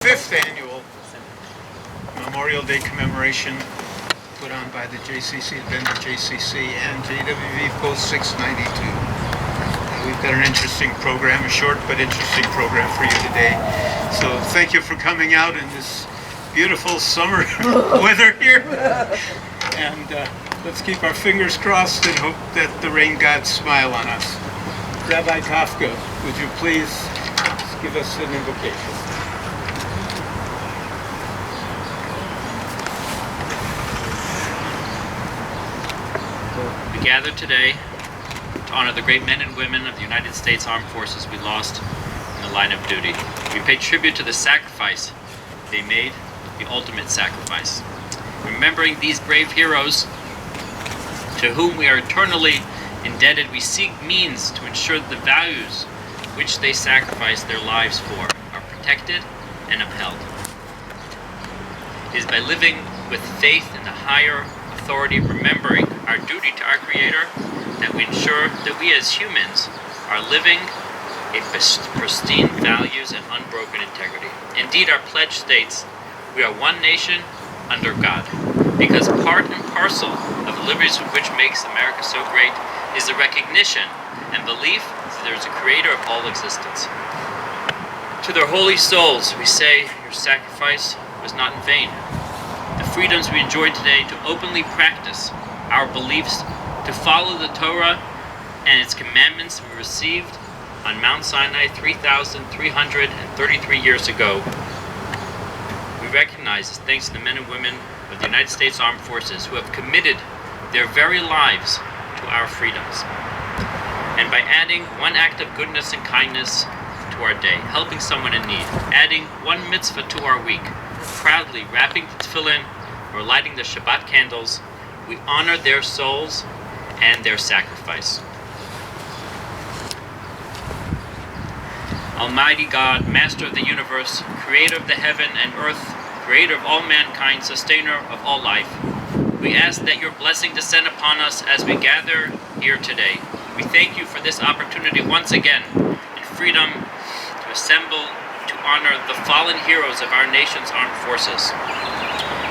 5th annual Memorial Day commemoration put on by the JCC, Bender JCC, and JWV Post 692. We've got an interesting program, a short but interesting program for you today. So thank you for coming out in this beautiful summer weather here. And let's keep our fingers crossed and hope that the rain gods smile on us. Rabbi Kavka, would you please give us an invocation? We gather today to honor the great men and women of the United States Armed Forces we lost in the line of duty. We pay tribute to the sacrifice they made, the ultimate sacrifice. Remembering these brave heroes to whom we are eternally indebted, we seek means to ensure that the values which they sacrificed their lives for are protected and upheld. It is by living with faith in the higher authority, remembering our duty to our Creator, that we ensure that we as humans are living a pristine values and unbroken integrity. Indeed, our pledge states, we are one nation under God, because part and parcel of the liberties which makes America so great is the recognition and belief that there is a Creator of all existence. To their holy souls, we say, your sacrifice was not in vain. The freedoms we enjoy today to openly practice our beliefs, to follow the Torah and its commandments we received on Mount Sinai 3,333 years ago, we recognize as thanks to the men and women of the United States Armed Forces who have committed their very lives to our freedoms. And by adding one act of goodness and kindness to our day, helping someone in need, adding one mitzvah to our week, proudly wrapping the tefillin or lighting the Shabbat candles, we honor their souls and their sacrifice. Almighty God, Master of the universe, Creator of the heaven and earth, Creator of all mankind, Sustainer of all life, we ask that your blessing descend upon us as we gather here today. We thank you for this opportunity once again in freedom to assemble to honor the fallen heroes of our nation's armed forces.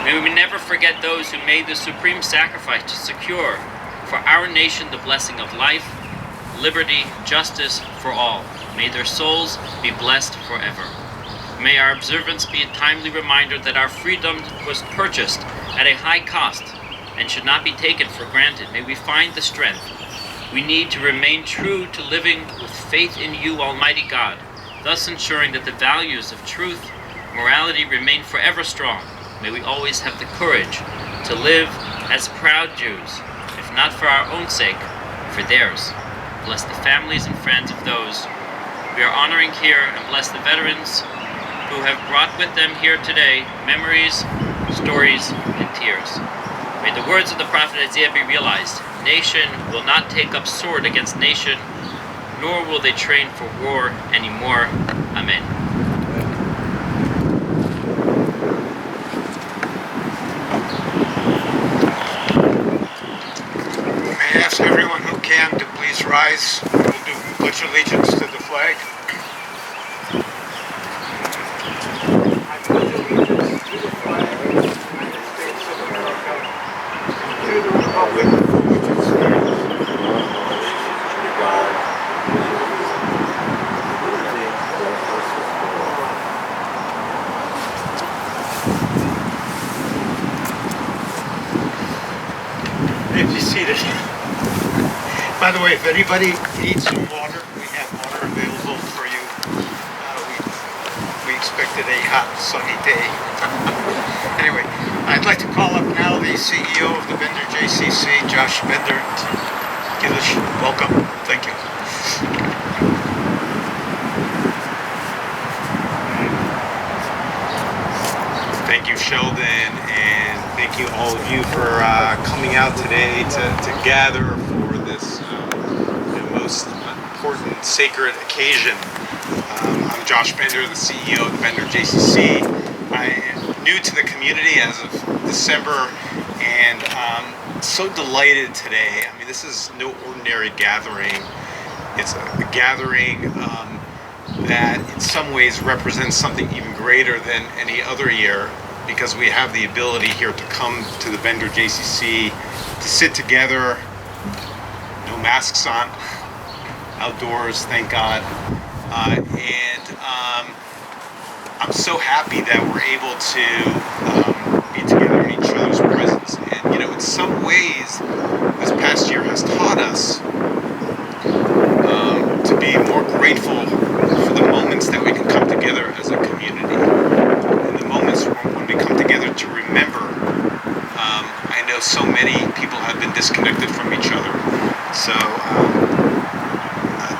May we never forget those who made the supreme sacrifice to secure for our nation the blessing of life, liberty, justice for all. May their souls be blessed forever. May our observance be a timely reminder that our freedom was purchased at a high cost and should not be taken for granted. May we find the strength we need to remain true to living with faith in you, Almighty God, thus ensuring that the values of truth, morality remain forever strong. May we always have the courage to live as proud Jews, if not for our own sake, for theirs. Bless the families and friends of those we are honoring here, and bless the veterans who have brought with them here today memories, stories, and tears. May the words of the prophet Isaiah be realized. Nation will not take up sword against nation, nor will they train for war anymore. Amen. May I ask everyone who can to please rise. We'll do pledge allegiance to the flag. I pledge allegiance to the flag of the United States of America, and to the republic for which it stands, one nation under God, be seated. By the way, if anybody needs some water, we have water available for you. We expected a hot, sunny day. Anyway, I'd like to call up now the CEO of the Bender JCC, Josh Bender. Gilish, welcome. Thank you. Thank you, Sheldon, and thank you all of you for coming out today to gather for this most important sacred occasion. I'm Josh Bender, the CEO of the Bender JCC. I am new to the community as of December, and so delighted today. I mean, this is no ordinary gathering. It's a gathering that in some ways represents something even greater than any other year, because we have the ability here to come to the Bender JCC, to sit together, no masks on, outdoors, thank God. I'm so happy that we're able to be together in each other's presence. And you know, in some ways, this past year has taught us to be more grateful for the moments that we can come together as a community, and the moments when we come together to remember. I know so many people have been disconnected from each other, so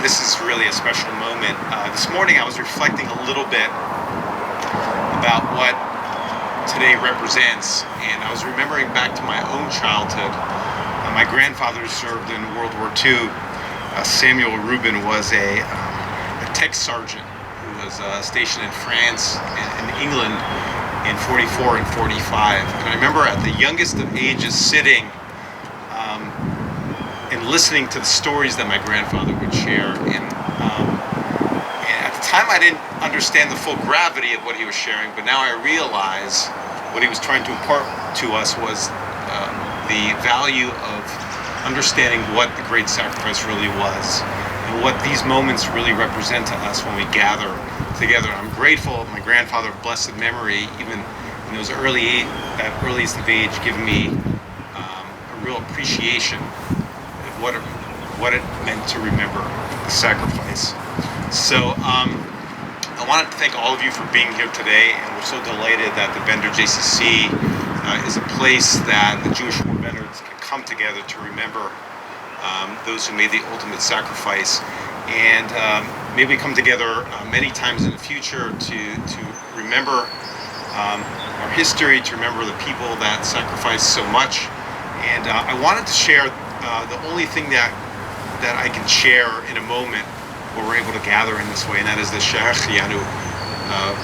this is really a special moment. This morning I was reflecting a little bit about what today represents, and I was remembering back to my own childhood. My grandfather served in World War II. Samuel Rubin was a tech sergeant who was stationed in France and England in 44 and 45. And I remember at the youngest of ages sitting and listening to the stories that my grandfather would share. And at the time I didn't understand the full gravity of what he was sharing, but now I realize what he was trying to impart to us was the value of understanding what the great sacrifice really was, and what these moments really represent to us when we gather together. I'm grateful my grandfather of blessed memory, even in those earliest of age, giving me a real appreciation of what it meant to remember the sacrifice. So I wanted to thank all of you for being here today, and we're so delighted that the Bender JCC is a place that the Jewish war veterans can come together to remember those who made the ultimate sacrifice. And may we come together many times in the future to remember our history, to remember the people that sacrificed so much. And I wanted to share the only thing that I can share in a moment where we're able to gather in this way, and that is the Shehechianu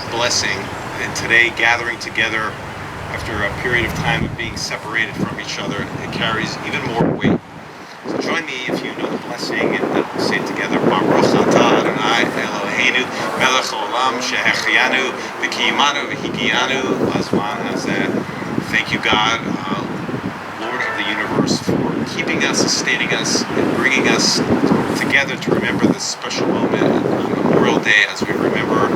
blessing. And today, gathering together after a period of time of being separated from each other, it carries even more weight. So join me if you know the blessing, and we'll say it together. Baruch atah Adonai Eloheinu melech haolam shehechianu v'kiyimanu v'higianu lazman hazeh. Thank you, God, Lord of the universe, for keeping us, sustaining us, and bringing us together to remember this special moment on Memorial Day, as we remember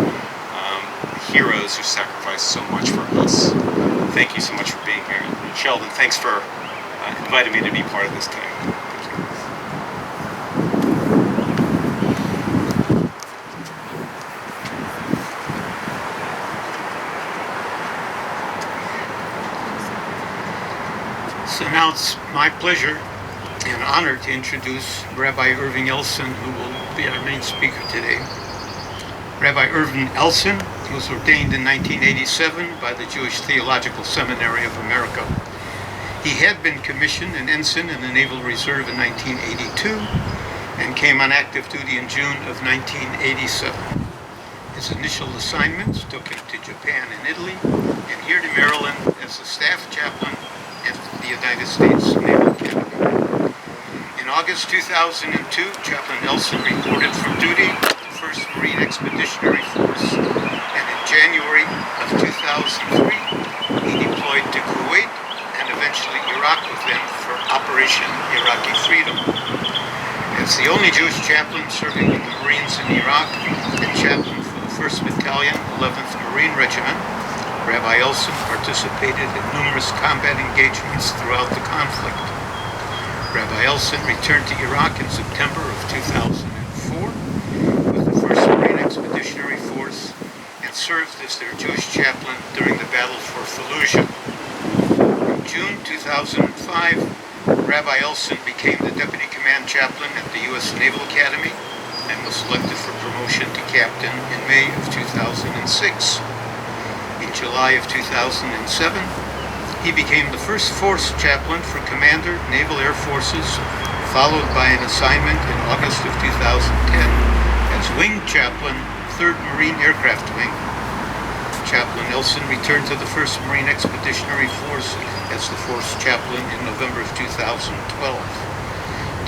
heroes who sacrificed so much for us. Thank you so much for being here. And Sheldon, thanks for inviting me to be part of this today. So now it's my pleasure and honor to introduce Rabbi Irving Elson, who will be our main speaker today. Rabbi Irving Elson was ordained in 1987 by the Jewish Theological Seminary of America. He had been commissioned an ensign in the Naval Reserve in 1982 and came on active duty in June of 1987. His initial assignments took him to Japan and Italy, and here to Maryland as a staff chaplain at the United States Naval Academy. In August 2002, Chaplain Elson reported from duty to the 1st Marine Expeditionary Force, and in January of 2003, he deployed to Kuwait and eventually Iraq with them for Operation Iraqi Freedom. As the only Jewish chaplain serving with the Marines in Iraq and chaplain for the 1st Battalion, 11th Marine Regiment, Rabbi Elson participated in numerous combat engagements throughout the conflict. Rabbi Elson returned to Iraq in September of 2004 with the 1st Marine Expeditionary Force and served as their Jewish chaplain during the Battle for Fallujah. In June 2005, Rabbi Elson became the Deputy Command Chaplain at the U.S. Naval Academy and was selected for promotion to Captain in May of 2006. In July of 2007, he became the first Force Chaplain for Commander, Naval Air Forces, followed by an assignment in August of 2010 as Wing Chaplain, 3rd Marine Aircraft Wing. Chaplain Elson returned to the 1st Marine Expeditionary Force as the Force Chaplain in November of 2012.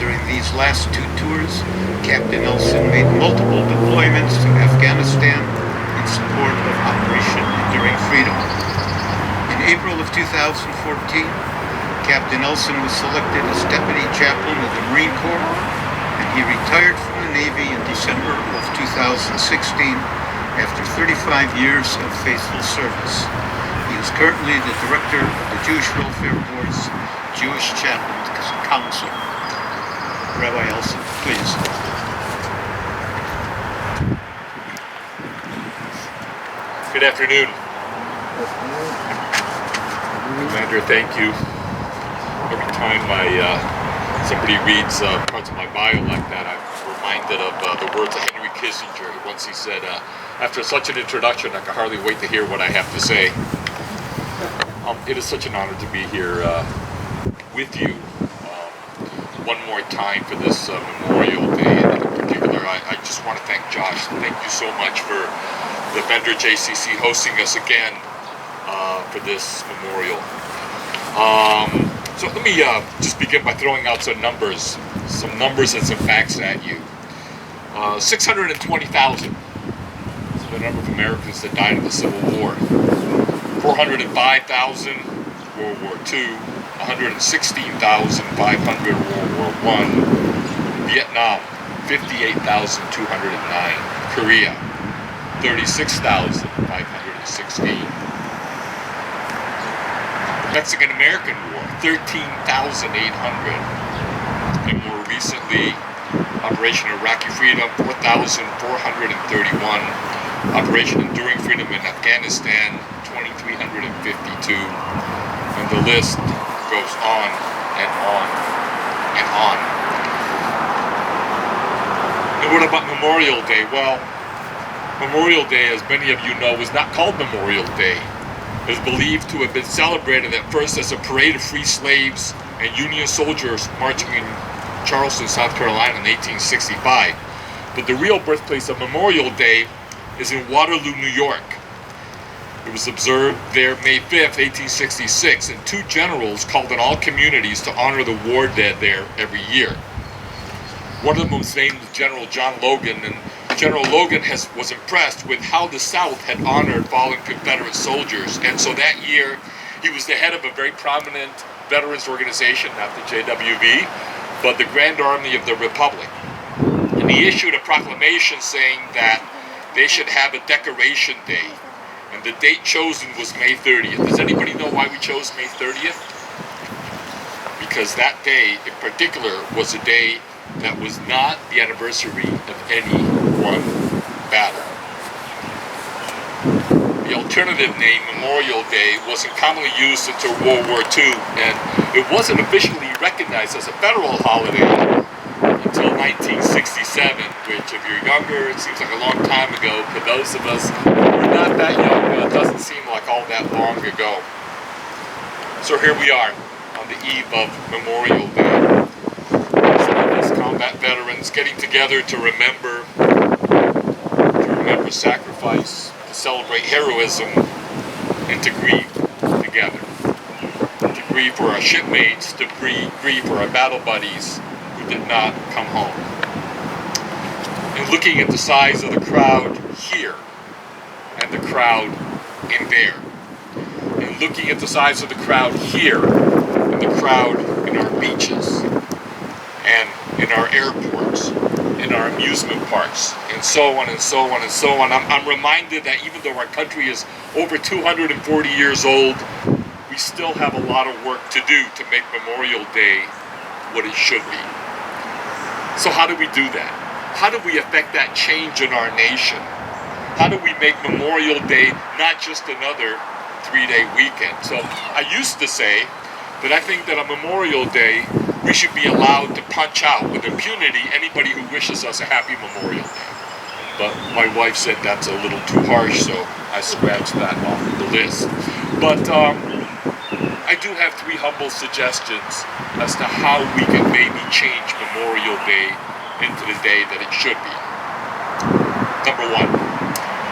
During these last 2 tours, Captain Elson made multiple deployments to Afghanistan Afghanistan in support of Operation Enduring Freedom. In April of 2014, Captain Elson was selected as Deputy Chaplain of the Marine Corps, and he retired from the Navy in December of 2016 after 35 years of faithful service. He is currently the Director of the Jewish Welfare Board's Jewish Chaplain Council. Rabbi Elson, please. Good afternoon. Commander, thank you. Every time somebody reads parts of my bio like that, I'm reminded of the words of Henry Kissinger. Once he said, after such an introduction, I can hardly wait to hear what I have to say. It is such an honor to be here with you one more time for this Memorial Day. And in particular, I just want to thank Josh. Thank you so much for the Bender JCC hosting us again for this memorial. So let me just begin by throwing out some numbers and some facts at you. 620,000 is the number of Americans that died in the Civil War. 405,000 World War II, 116,500 World War I, Vietnam 58,209, Korea 36,516, Mexican-American War 13,800, and more recently Operation Iraqi Freedom 4,431, Operation Enduring Freedom in Afghanistan 2,352, and the list goes on and on and on. And what about Memorial Day? Well, Memorial Day, as many of you know, was not called Memorial Day. It is believed to have been celebrated at first as a parade of free slaves and Union soldiers marching in Charleston, South Carolina in 1865. But the real birthplace of Memorial Day is in Waterloo, New York. It was observed there May 5th, 1866, and two generals called on all communities to honor the war dead there every year. One of them was named General John Logan, and General Logan was impressed with how the South had honored fallen Confederate soldiers, and so that year he was the head of a very prominent veterans organization, not the JWV, but the Grand Army of the Republic. And he issued a proclamation saying that they should have a decoration day, and the date chosen was May 30th. Does anybody know why we chose May 30th? Because that day in particular was a day that was not the anniversary of any one battle. The alternative name, Memorial Day, wasn't commonly used until World War II, and it wasn't officially recognized as a federal holiday until 1967, which, if you're younger, it seems like a long time ago. For those of us who are not that young, it doesn't seem like all that long ago. So here we are on the eve of Memorial Day. Combat veterans getting together to remember sacrifice, to celebrate heroism, and to grieve together. To grieve for our shipmates, to grieve for our battle buddies who did not come home. And looking at the size of the crowd here, and the crowd in there, and looking at the size of the crowd here, and the crowd in our beaches, and in our airports, in our amusement parks, and so on and so on and so on. I'm reminded that even though our country is over 240 years old, we still have a lot of work to do to make Memorial Day what it should be. So how do we do that? How do we affect that change in our nation? How do we make Memorial Day not just another 3-day weekend? So I used to say that I think that on Memorial Day, we should be allowed to punch out with impunity anybody who wishes us a happy Memorial Day. But my wife said that's a little too harsh, so I scratched that off the list. But I do have 3 humble suggestions as to how we can maybe change Memorial Day into the day that it should be. Number 1,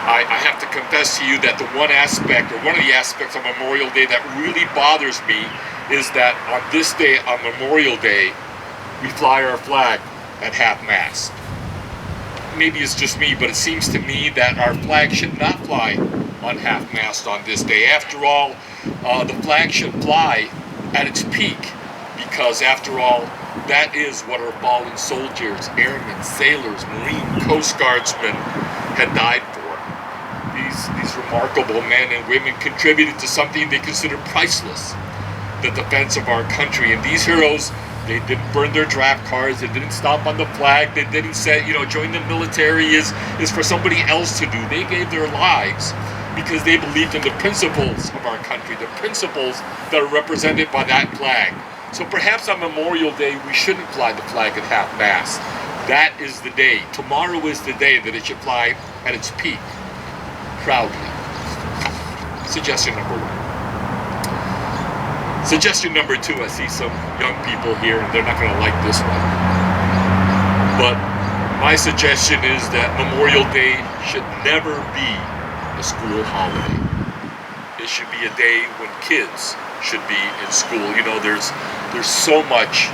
I have to confess to you that one of the aspects of Memorial Day that really bothers me is that on this day, on Memorial Day, we fly our flag at half-mast. maybe it's just me, but it seems to me that our flag should not fly on half-mast on this day. After all, the flag should fly at its peak, because after all, that is what our fallen soldiers, airmen, sailors, Marine, Coast Guardsmen had died for. These remarkable men and women contributed to something they considered priceless, the defense of our country. And these heroes, they didn't burn their draft cards, they didn't stomp on the flag, they didn't say, join the military is for somebody else to do. They gave their lives because they believed in the principles of our country, the principles that are represented by that flag. So perhaps on Memorial Day, we shouldn't fly the flag at half-mast. That is the day. Tomorrow is the day that it should fly at its peak, proudly. Suggestion number 1. Suggestion number 2, I see some young people here, and they're not going to like this one. But my suggestion is that Memorial Day should never be a school holiday. It should be a day when kids should be in school. There's so much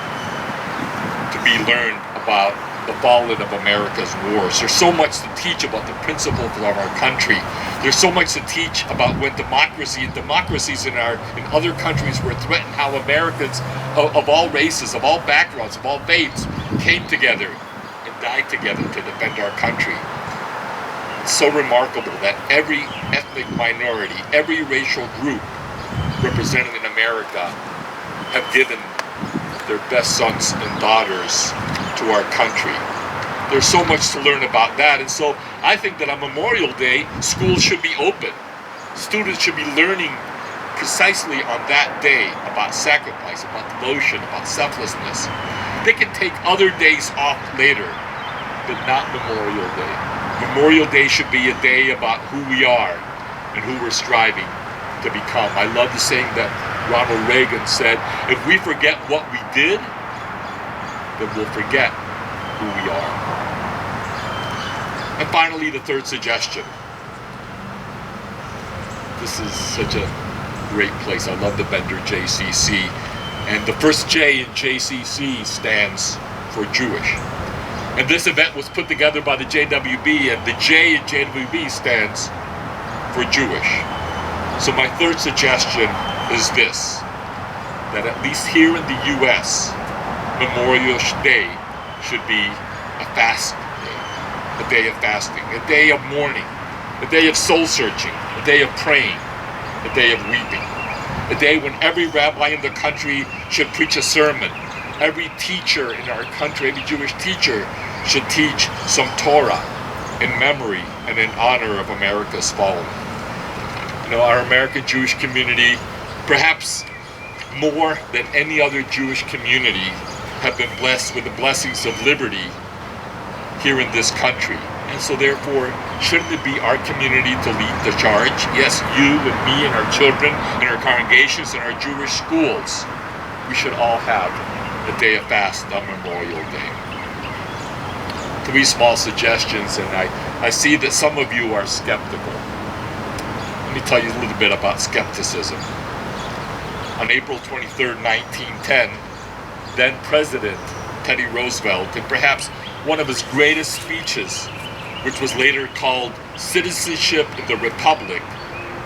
to be learned about the fallout of America's wars. There's so much to teach about the principles of our country. There's so much to teach about when democracies in other countries were threatened, how Americans of all races, of all backgrounds, of all faiths came together and died together to defend our country. It's so remarkable that every ethnic minority, every racial group represented in America have given their best sons and daughters to our country. There's so much to learn about that, and so I think that on Memorial Day, schools should be open. Students should be learning precisely on that day about sacrifice, about devotion, about selflessness. They can take other days off later, but not Memorial Day. Memorial Day should be a day about who we are and who we're striving to become. I love the saying that Ronald Reagan said, if we forget what we did, then we'll forget who we are. And finally, the third suggestion. This is such a great place. I love the Bender JCC. And the first J in JCC stands for Jewish. And this event was put together by the JWV, and the J in JWV stands for Jewish. So my third suggestion is this, that at least here in the U.S., Memorial Day should be a fast day, a day of fasting, a day of mourning, a day of soul searching, a day of praying, a day of weeping, a day when every rabbi in the country should preach a sermon. Every teacher in our country, every Jewish teacher should teach some Torah in memory and in honor of America's fallen. Our American Jewish community, perhaps more than any other Jewish community, have been blessed with the blessings of liberty here in this country. And so therefore, shouldn't it be our community to lead the charge? Yes, you and me and our children and our congregations and our Jewish schools, we should all have a day of fast on Memorial Day. 3 small suggestions, and I see that some of you are skeptical. Let me tell you a little bit about skepticism. On April 23rd, 1910, then President Teddy Roosevelt, in perhaps one of his greatest speeches, which was later called Citizenship in the Republic,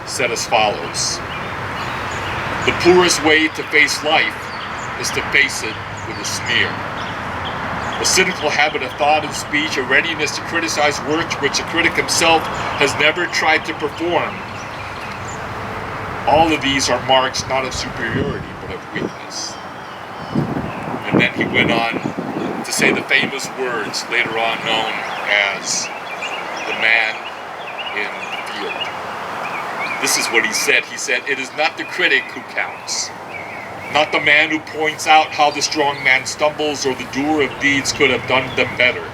said as follows: "The poorest way to face life is to face it with a sneer. A cynical habit of thought and speech, a readiness to criticize work which the critic himself has never tried to perform. All of these are marks not of superiority, but of weakness." And then he went on to say the famous words later on known as the man in the field. This is what he said. He said, "It is not the critic who counts, not the man who points out how the strong man stumbles or the doer of deeds could have done them better.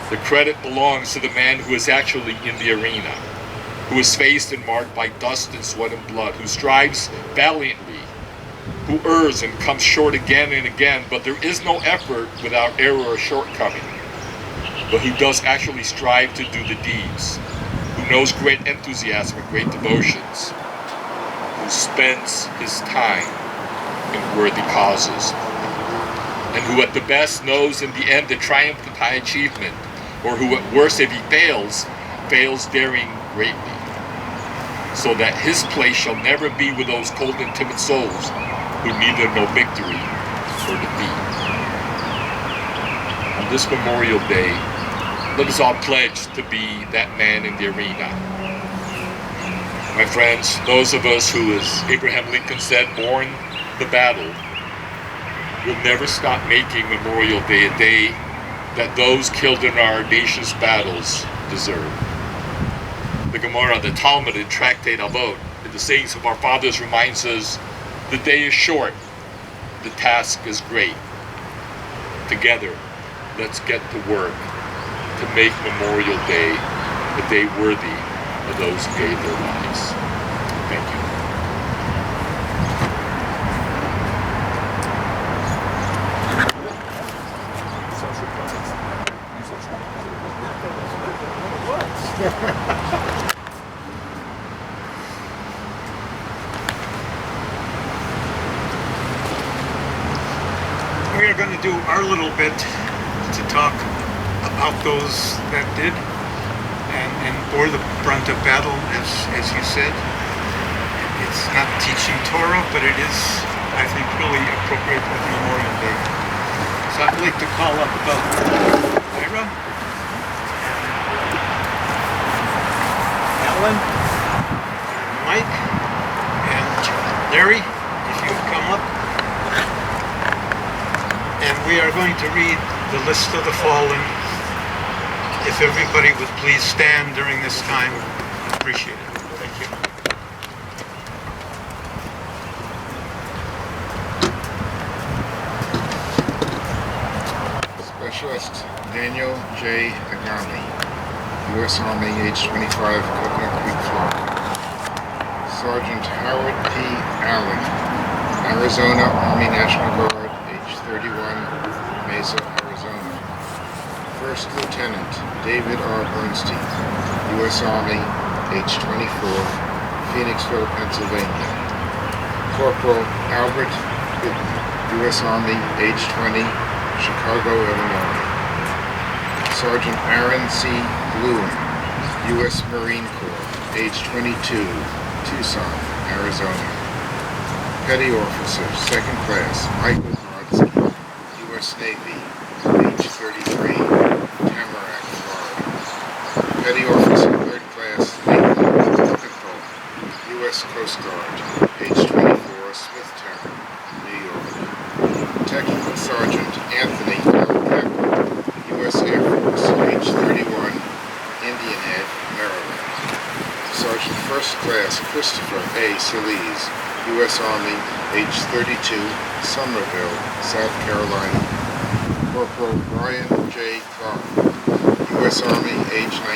The credit belongs to the man who is actually in the arena, who is faced and marked by dust and sweat and blood, who strives valiantly, who errs and comes short again and again, but there is no effort without error or shortcoming, but who does actually strive to do the deeds, who knows great enthusiasm and great devotions, who spends his time in worthy causes, and who at the best knows in the end the triumph of high achievement, or who at worst, if he fails daring greatly, so that his place shall never be with those cold and timid souls who neither know victory or defeat. On this Memorial Day, let us all pledge to be that man in the arena. My friends, those of us who, as Abraham Lincoln said, born the battle, will never stop making Memorial Day a day that those killed in our nation's battles deserve. The Gemara, the Talmud, the Tractate Avot, and the sayings of our fathers reminds us the day is short, the task is great. Together, let's get to work to make Memorial Day a day worthy of those who gave their lives. Thank you. We are going to do our little bit to talk about those that did and bore the brunt of battle, as you said. It's not teaching Torah, but it is, I think, really appropriate at Memorial Day. So I'd like to call up Ira, Alan, Mike, and Larry, if you would come up. And we are going to read the list of the fallen. If everybody would please stand during this time, appreciate it. Thank you. Specialist Daniel J. Agami, U.S. Army, age 25, Coconut Creek, Florida. Sergeant Howard P. Allen, Arizona Army National Guard, age 31, Mesa, Arizona. First Lieutenant David R. Bernstein, U.S. Army, age 24, Phoenixville, Pennsylvania. Corporal Albert Gooden, U.S. Army, age 20, Chicago, Illinois. Sergeant Aaron C. Bloom, U.S. Marine Corps, age 22, Tucson, Arizona. Petty Officer, Second Class, Michael Brodsky, U.S. Navy, age 33, Tamarack, Florida. Petty Officer, Third Class, Nathan Lippenthal, U.S. Coast Guard, age 24, Smithtown, New York. Technical Sergeant Anthony L. Kaplan, U.S. Air Force, age 31, Indian Head, Maryland. Sergeant First Class Christopher A. Solis, U.S. Army, age 32, Somerville, South Carolina. Corporal Brian J. Clark, U.S. Army, age 19,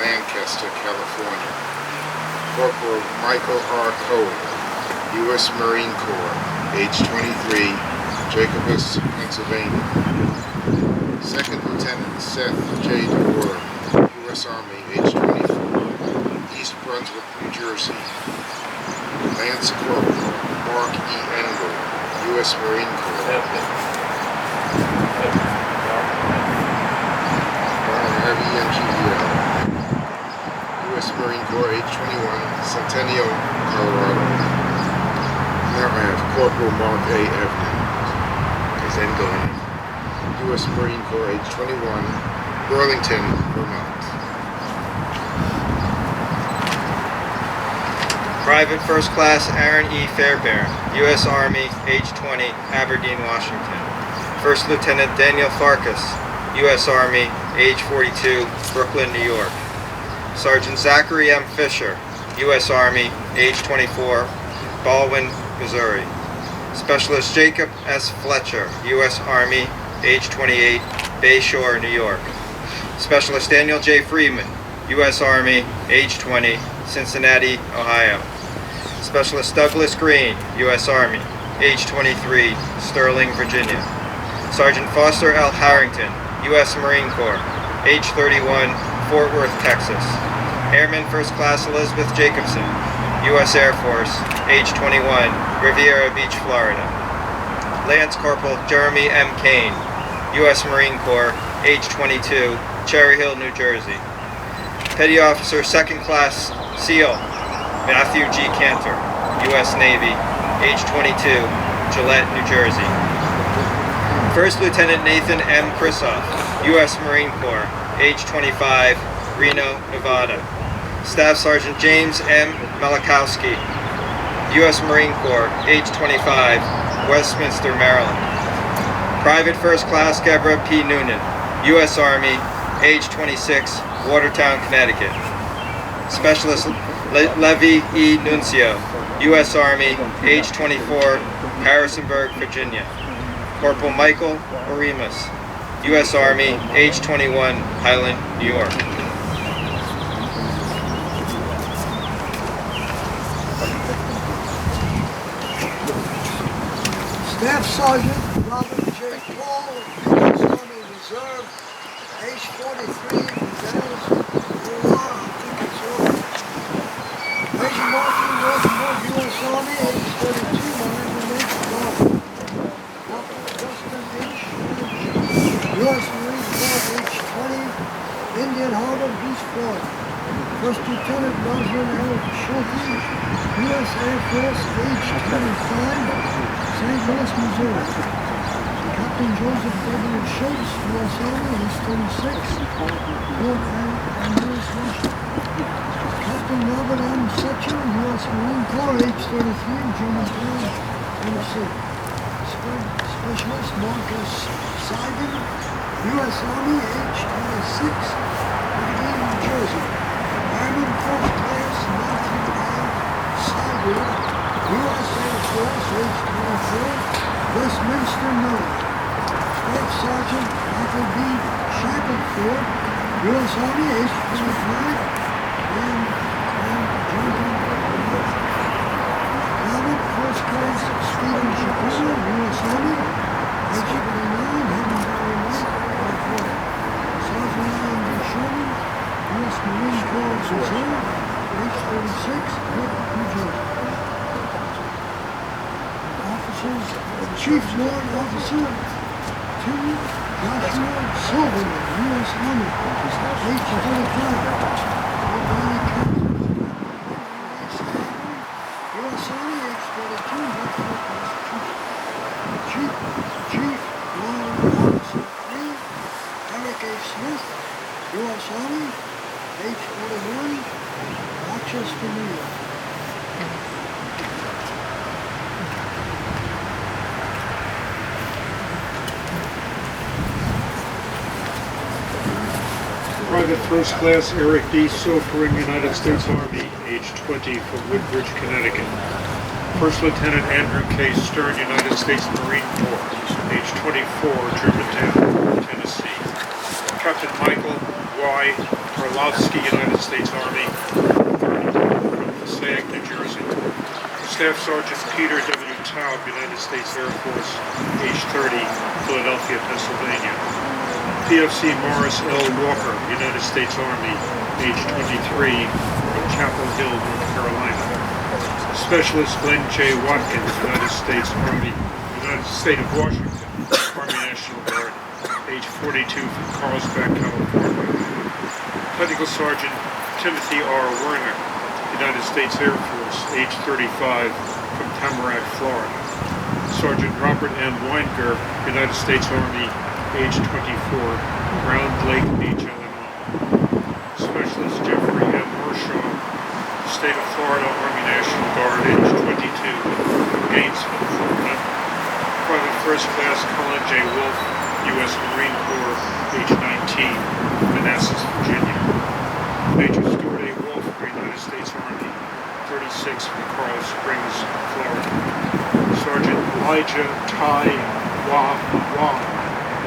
Lancaster, California. Corporal Michael R. Cohen, U.S. Marine Corps, age 23, Jacobus, Pennsylvania. Second Lieutenant Seth J. DeWoren, U.S. Army, age 24, East Brunswick, New Jersey. Lance Corporal Mark E. Engel, U.S. Marine Corps. R-E-N-G-E-L. U.S. Marine Corps, age 21, Centennial, Colorado. Now I have Corporal Mark A. Evans, is Engel, U.S. Marine Corps, age 21, Burlington, Vermont. Private First Class Aaron E. Fairbairn, U.S. Army, age 20, Aberdeen, Washington. First Lieutenant Daniel Farkas, U.S. Army, age 42, Brooklyn, New York. Sergeant Zachary M. Fisher, U.S. Army, age 24, Baldwin, Missouri. Specialist Jacob S. Fletcher, U.S. Army, age 28, Bay Shore, New York. Specialist Daniel J. Freeman, U.S. Army, age 20, Cincinnati, Ohio. Specialist Douglas Green, U.S. Army, age 23, Sterling, Virginia. Sergeant Foster L. Harrington, U.S. Marine Corps, age 31, Fort Worth, Texas. Airman First Class Elizabeth Jacobson, U.S. Air Force, age 21, Riviera Beach, Florida. Lance Corporal Jeremy M. Kane, U.S. Marine Corps, age 22, Cherry Hill, New Jersey. Petty Officer 2nd Class SEAL, Matthew G. Cantor, U.S. Navy, age 22, Gillette, New Jersey. First Lieutenant Nathan M. Krisoff, U.S. Marine Corps, age 25, Reno, Nevada. Staff Sergeant James M. Malakowski, U.S. Marine Corps, age 25, Westminster, Maryland. Private First Class Deborah P. Noonan, U.S. Army, age 26, Watertown, Connecticut. Specialist Levi E. Nuncio, U.S. Army, age 24, Harrisonburg, Virginia. Corporal Michael Orimus, U.S. Army, age 21, Highland, New York. Staff Sergeant Robert J. Paul, U.S. Army Reserve, age 43, Dallas, Iowa, I think it's all. Major Martin, Rosenberg, U.S. Army, age 32, Miami Lake, Florida. Justin H. U.S. Marine Corps, age 20, Indian Harbor, Beach, Florida. First Lieutenant Rosalind L. Schulte, U.S. Air Force, age 25, St. Louis, Missouri. Captain Joseph W. Schultz, U.S. Army, age 36, Fort Andrews, Washington. Captain Robert M. Setcher, U.S. Marine Corps, age 33, Germantown, Tennessee. Specialist Marcus Seidel, U.S. Army, age 26, Brigadier, New Jersey. Airman First Class Matthew M. Seidel, U.S. Air Force, age 24, Westminster, Maryland. Staff Sergeant Michael B. Shackelford, U.S. Army, age 25, and Jonathan. Private First Class Stephen Shapiro, U.S. Army, age 29, Heaven Valley Lake, California. Sergeant Ryan D. Sheldon, U.S. Marine Corps Reserve, age 36, Glick, New Jersey. Officers, Chief Warrant Officer 2, Joshua Silverman, U.S. Army, age 25, O'Reilly County. U.S. Army, age 42, Rockville, Massachusetts. Chief Warrant Officer 3, Eric A. Smith, U.S. Army, age 41, Rochester, New York. Private First Class Eric D. Sofering, United States Army, age 20, from Woodbridge, Connecticut. First Lieutenant Andrew K. Stern, United States Marine Corps, age 24, Germantown, Tennessee. Captain Michael Y. Orlovsky, United States Army, 30, from Passaic, New Jersey. Staff Sergeant Peter W. Taub, United States Air Force, age 30, Philadelphia, Pennsylvania. PFC Morris L. Walker, United States Army, age 23, from Chapel Hill, North Carolina. Specialist Glenn J. Watkins, United States Army, United State of Washington, Army National Guard, age 42, from Carlsbad, California. Technical Sergeant Timothy R. Werner, United States Air Force, age 35, from Tamarack, Florida. Sergeant Robert M. Weinger, United States Army, age 24, Round Lake Beach, Illinois. Specialist Jeffrey M. Mershaw, State of Florida Army National Guard, age 22, Gainesville, Florida. Private First Class Colin J. Wolf, U.S. Marine Corps, age 19, Manassas, Virginia. Major Stuart A. Wolf, United States Army, 36, from Coral Springs, Florida. Sergeant Elijah Ty Wah,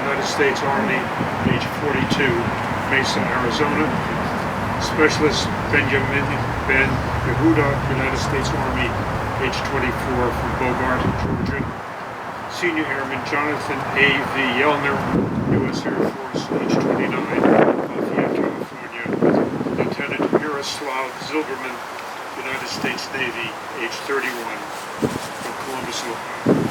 United States Army, age 42, Mesa, Arizona. Specialist Benjamin Ben Yehuda, United States Army, age 24, from Bogart, Georgia. Senior Airman Jonathan A. V. Yellner, U.S. Air Force, age 29, Lafayette, California. Lieutenant Miroslav Zilberman, United States Navy, age 31, from Columbus, Ohio.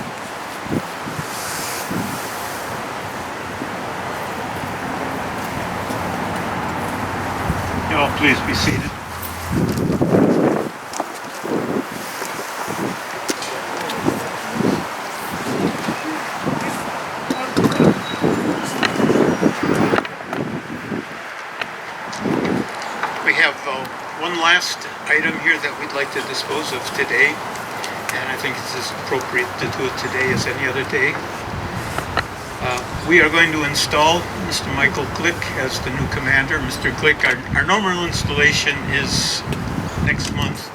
all please be seated? We have one last item here that we'd like to dispose of today, and I think it's as appropriate to do it today as any other day. We are going to install Mr. Michael Glick as the new commander. Mr. Glick, our normal installation is next month,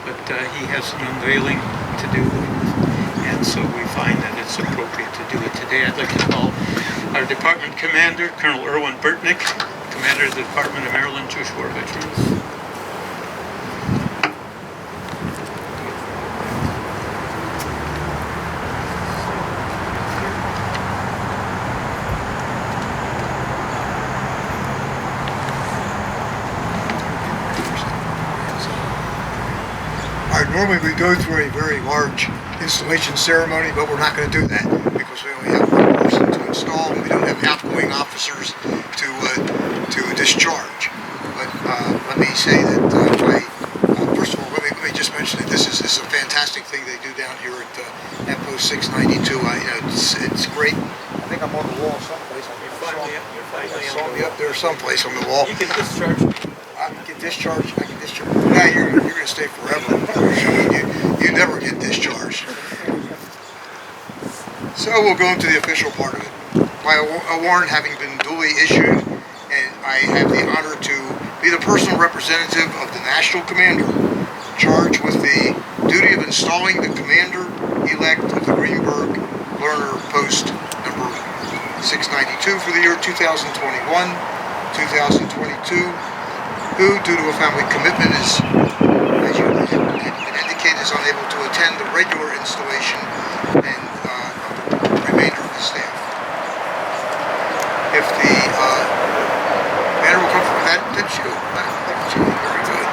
but he has an unveiling to do, and so we find that it's appropriate to do it today. I'd like to call our department commander, Colonel Erwin Burtnick, Commander of the Department of Maryland Jewish War Veterans. Normally we go through a very large installation ceremony, but we're not going to do that because we only have one person to install and we don't have outgoing officers to discharge. But let me say that first of all, let me just mention that this is a fantastic thing they do down here at Post 692. It's great. I think I'm on the wall someplace. You saw me up there someplace on the wall. You can discharge me. I can discharge. Yeah, you're going to stay forever. You never get discharged. So we'll go into the official part of it. My warrant having been duly issued, and I have the honor to be the personal representative of the National Commander, charged with the duty of installing the Commander-elect of the Greenberg Learner Post number 692 for the year 2021-2022. Who, due to a family commitment, is, as you have been indicated, is unable to attend the regular installation and the remainder of the staff. If the matter will come from that, should go back. Very good.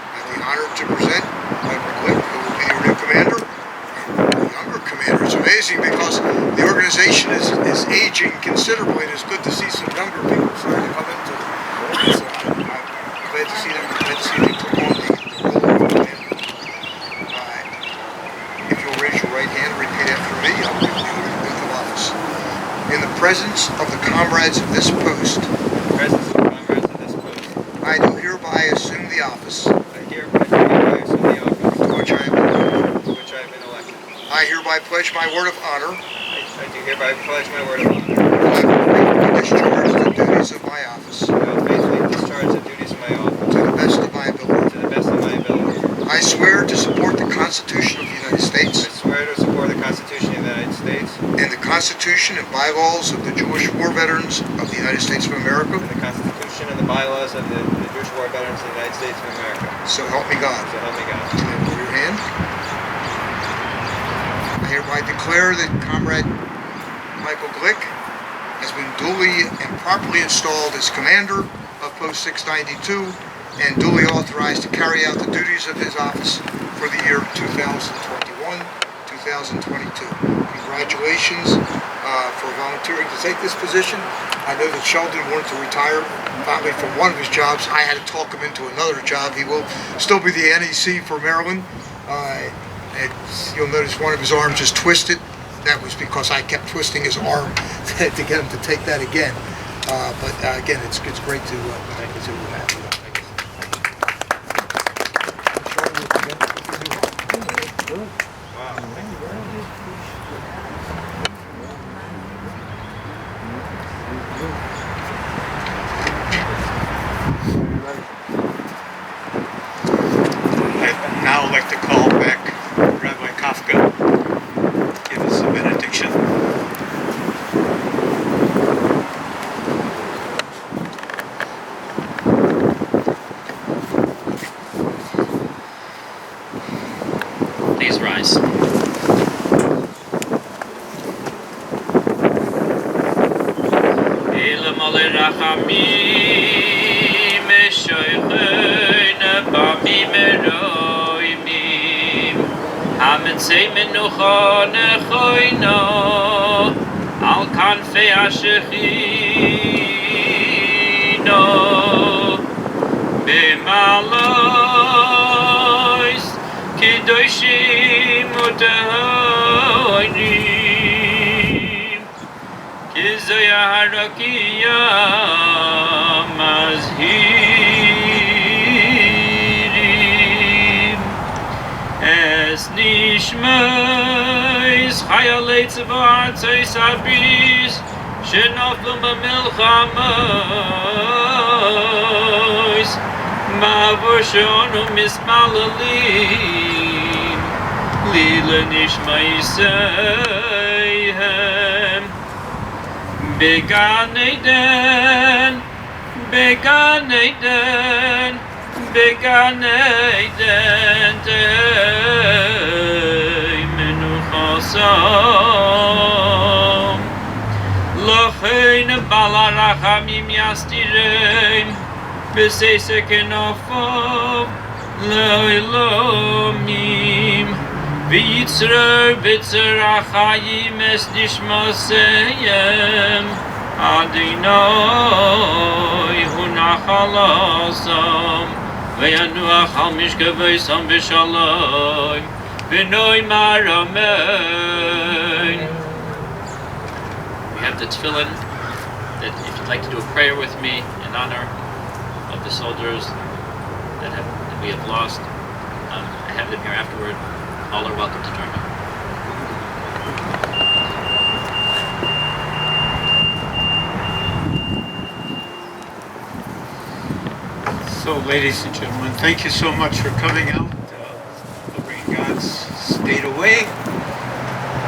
I have the honor to present Michael Glick, who will be your new commander. It's amazing because the organization is aging considerably, and it's good to see some younger people starting to come into it. So I'm glad to see them. Glad to see them come on the role of commander. If you'll raise your right hand and repeat after me, I'll give you the oath of office. In the presence of the comrades of this post, I do hereby assume the office. To which I have been elected. I hereby pledge my word of honor. I do hereby pledge my word of honor. I will discharge the duties of my office. I will faithfully discharge the duties of my office. To the best of my ability. To the best of my ability. I swear to support the Constitution of the United States. I swear to support the Constitution of the United States. And the Constitution and bylaws of the Jewish War Veterans of the United States of America. And the Constitution and the bylaws of the Jewish War Veterans of the United States of America. So help me God. So help me God. Stand over your hand. I hereby declare that Comrade Michael Glick has been duly and properly installed as commander of Post 692 and duly authorized to carry out the duties of his office for the year 2021-2022. Congratulations for volunteering to take this position. I know that Sheldon wanted to retire finally from one of his jobs. I had to talk him into another job. He will still be the NEC for Maryland. You'll notice one of his arms is twisted. That was because I kept twisting his arm to get him to take that again. But again, it's great to have you. I'd now like to call back Rabbi Kavka, give us a benediction. Please rise. עצי מנוחה נכוינו על כנפי השכינו במעלויס קדושים וטהורים כי זוהי הרקיע מזהירים es nishmeis chayalei tzvar tzeis abris shenaflu b'milchamos ma'avur she'onu mispalalim li lenishmaiseihem began Eden began Eden began Eden tei menuchasam lochein balarachamim yastireim b'seise kenafav le'ilomim v'yitzrer b'tzer achayim es nishmaseyem Adonai hu nachalasam ve'yanuach al mishkaveisam b'shalom v'noimar amen. We have the tefillin that if you'd like to do a prayer with me in honor of the soldiers that we have lost, I have them here afterward. All are welcome to join me. So, ladies and gentlemen, thank you so much for coming out. The rain gods stayed away.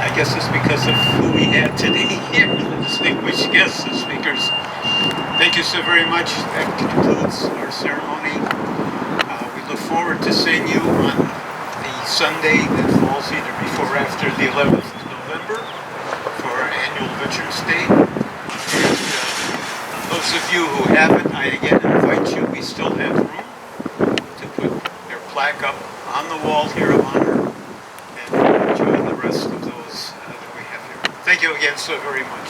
I guess it's because of who we had today here, the distinguished guests and speakers. Thank you so very much. That concludes our ceremony. We look forward to seeing you on the Sunday that falls either before or after the 11th of November for our annual Veterans Day. And those of you who haven't, I again invite you. We still have room to put their plaque up on the wall here of honor and join the rest of those that we have here. Thank you again so very much.